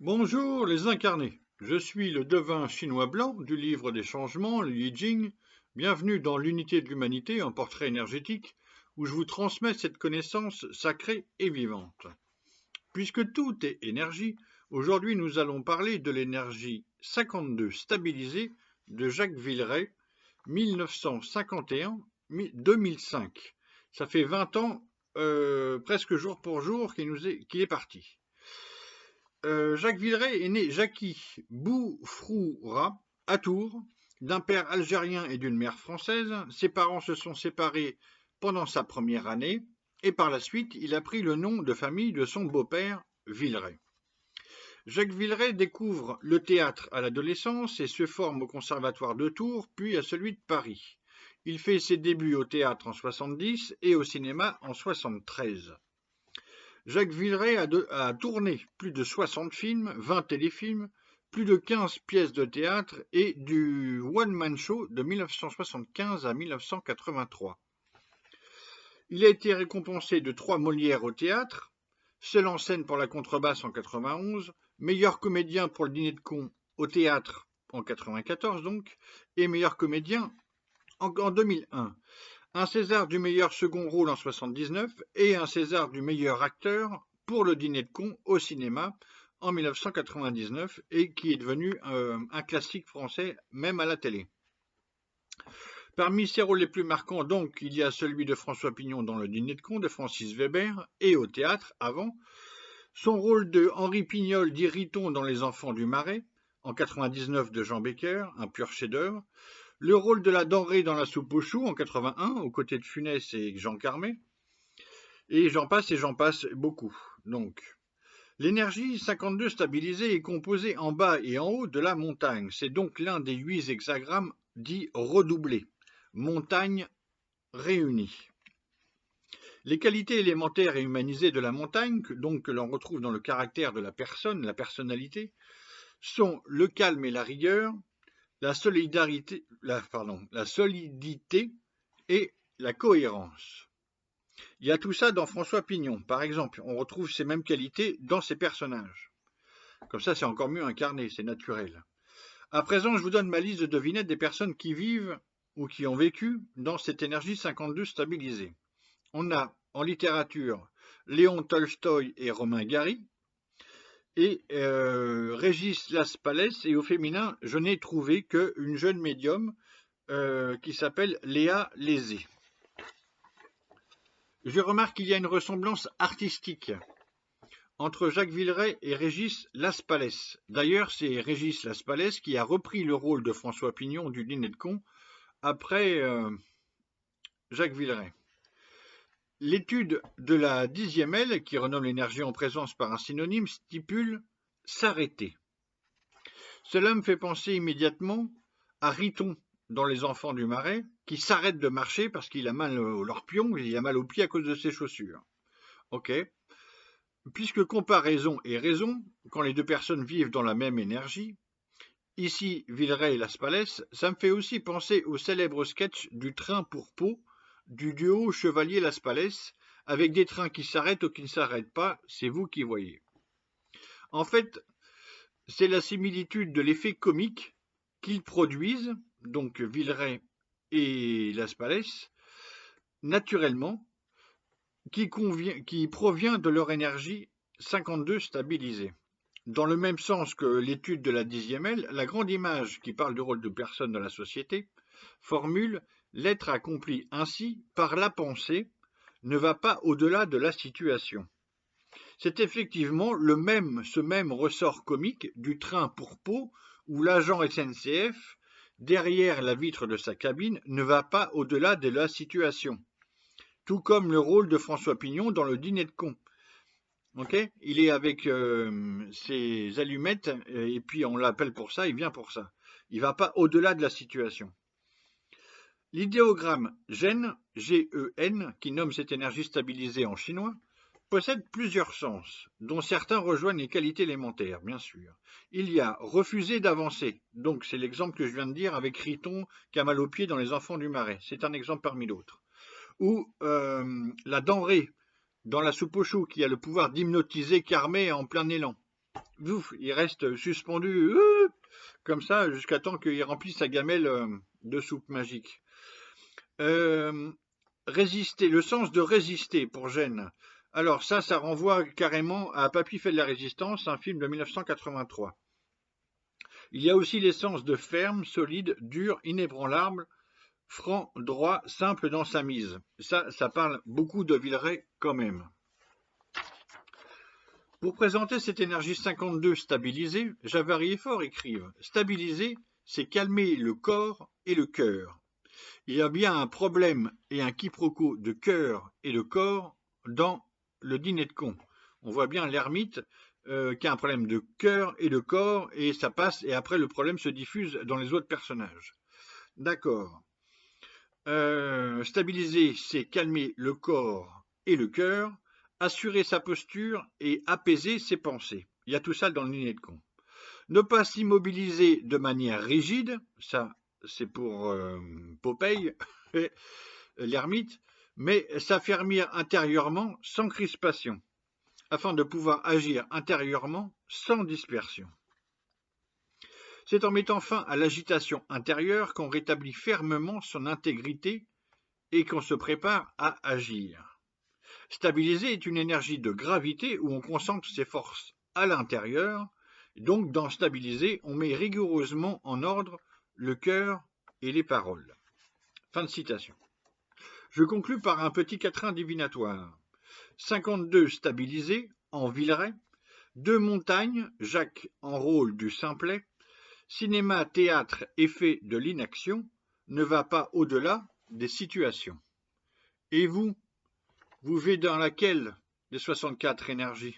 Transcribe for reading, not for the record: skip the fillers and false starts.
Bonjour les incarnés, je suis le devin chinois blanc du livre des changements, le Yi Jing. Bienvenue dans l'unité de l'humanité, un portrait énergétique, où je vous transmets cette connaissance sacrée et vivante. Puisque tout est énergie, aujourd'hui nous allons parler de l'énergie 52 stabilisée de Jacques Villeray, 1951-2005. Ça fait 20 ans, presque jour pour jour, qu'il est parti. Jacques Villeray est né Jackie Boufroura à Tours, d'un père algérien et d'une mère française. Ses parents se sont séparés pendant sa première année et par la suite, il a pris le nom de famille de son beau-père, Villeray. Jacques Villeray découvre le théâtre à l'adolescence et se forme au Conservatoire de Tours, puis à celui de Paris. Il fait ses débuts au théâtre en 70 et au cinéma en 73. Jacques Villeray a tourné plus de 60 films, 20 téléfilms, plus de 15 pièces de théâtre et du one-man show de 1975 à 1983. Il a été récompensé de 3 Molières au théâtre, seul en scène pour la contrebasse en 91, meilleur comédien pour le dîner de cons au théâtre en 94 donc, et meilleur comédien en 2001. Un César du meilleur second rôle en 79 et un César du meilleur acteur pour le dîner de cons au cinéma en 1999 et qui est devenu un classique français même à la télé. Parmi ses rôles les plus marquants donc, il y a celui de François Pignon dans le dîner de cons de Francis Weber et au théâtre avant, son rôle de Henri Pignol dit Riton dans Les Enfants du Marais en 99 de Jean Becker, un pur chef-d'œuvre, le rôle de la denrée dans La soupe aux choux en 81, aux côtés de Funès et Jean Carmet. Et j'en passe beaucoup. Donc, l'énergie 52 stabilisée est composée en bas et en haut de la montagne. C'est donc l'un des 8 hexagrammes dits redoublés. Montagne réunie. Les qualités élémentaires et humanisées de la montagne, donc que l'on retrouve dans le caractère de la personne, la personnalité, sont le calme et la rigueur, la solidité et la cohérence. Il y a tout ça dans François Pignon, par exemple. On retrouve ces mêmes qualités dans ses personnages. Comme ça, c'est encore mieux incarné, c'est naturel. À présent, je vous donne ma liste de devinettes des personnes qui vivent ou qui ont vécu dans cette énergie 52 stabilisée. On a en littérature Léon Tolstoï et Romain Gary, et Régis Laspalès, et au féminin, je n'ai trouvé qu'une jeune médium qui s'appelle Léa Lézé. Je remarque qu'il y a une ressemblance artistique entre Jacques Villeray et Régis Laspalès. D'ailleurs, c'est Régis Laspalès qui a repris le rôle de François Pignon du dîner de cons après Jacques Villeray. L'étude de la 10e aile, qui renomme l'énergie en présence par un synonyme, stipule « s'arrêter ». Cela me fait penser immédiatement à Riton dans Les Enfants du Marais, qui s'arrête de marcher parce qu'il a mal au lorpion, il a mal aux pieds à cause de ses chaussures. Ok. Puisque comparaison est raison, quand les deux personnes vivent dans la même énergie, ici Villeray et Laspalès, ça me fait aussi penser au célèbre sketch du train pour Pau, du duo Chevalier-Laspalès, avec des trains qui s'arrêtent ou qui ne s'arrêtent pas, c'est vous qui voyez. En fait, c'est la similitude de l'effet comique qu'ils produisent, donc Villeray et Laspalès, naturellement, qui provient de leur énergie 52 stabilisée. Dans le même sens que l'étude de la 10e aile, la grande image qui parle du rôle de personne dans la société formule l'être accompli ainsi par la pensée ne va pas au-delà de la situation. C'est effectivement ce même ressort comique du train pour Pau où l'agent SNCF, derrière la vitre de sa cabine, ne va pas au-delà de la situation. Tout comme le rôle de François Pignon dans le dîner de cons. Okay, il est avec ses allumettes et puis on l'appelle pour ça, il vient pour ça. Il ne va pas au-delà de la situation. L'idéogramme Gen, G-E-N, qui nomme cette énergie stabilisée en chinois, possède plusieurs sens, dont certains rejoignent les qualités élémentaires, bien sûr. Il y a refuser d'avancer, donc c'est l'exemple que je viens de dire avec Riton qui a mal aux pieds dans Les Enfants du Marais, c'est un exemple parmi d'autres. Ou la denrée dans La soupe aux choux qui a le pouvoir d'hypnotiser Carmet en plein élan. Ouf, il reste suspendu comme ça jusqu'à temps qu'il remplisse sa gamelle de soupe magique. Résister, le sens de résister pour Gênes. Alors ça renvoie carrément à Papy fait de la résistance, un film de 1983. Il y a aussi l'essence de ferme, solide, dur, inébranlable, franc, droit, simple dans sa mise. Ça parle beaucoup de Villeray quand même. Pour présenter cette énergie 52 stabilisée, Javary et Faure écrivent « Stabiliser, c'est calmer le corps et le cœur. Il y a bien un problème et un quiproquo de cœur et de corps dans le dîner de con. » On voit bien l'ermite qui a un problème de cœur et de corps, et ça passe, et après le problème se diffuse dans les autres personnages. D'accord. Stabiliser, c'est calmer le corps et le cœur, assurer sa posture et apaiser ses pensées. Il y a tout ça dans le dîner de con. Ne pas s'immobiliser de manière rigide, ça c'est pour Popeye, l'ermite, mais s'affermir intérieurement sans crispation, afin de pouvoir agir intérieurement sans dispersion. C'est en mettant fin à l'agitation intérieure qu'on rétablit fermement son intégrité et qu'on se prépare à agir. Stabiliser est une énergie de gravité où on concentre ses forces à l'intérieur. Donc, dans stabiliser, on met rigoureusement en ordre le cœur et les paroles. Fin de citation. Je conclus par un petit quatrain divinatoire. 52 stabilisé en Villeray. 2 montagnes, Jacques en rôle du simplet. Cinéma, théâtre, effet de l'inaction ne va pas au-delà des situations. Et vous vivez dans laquelle des 64 énergies?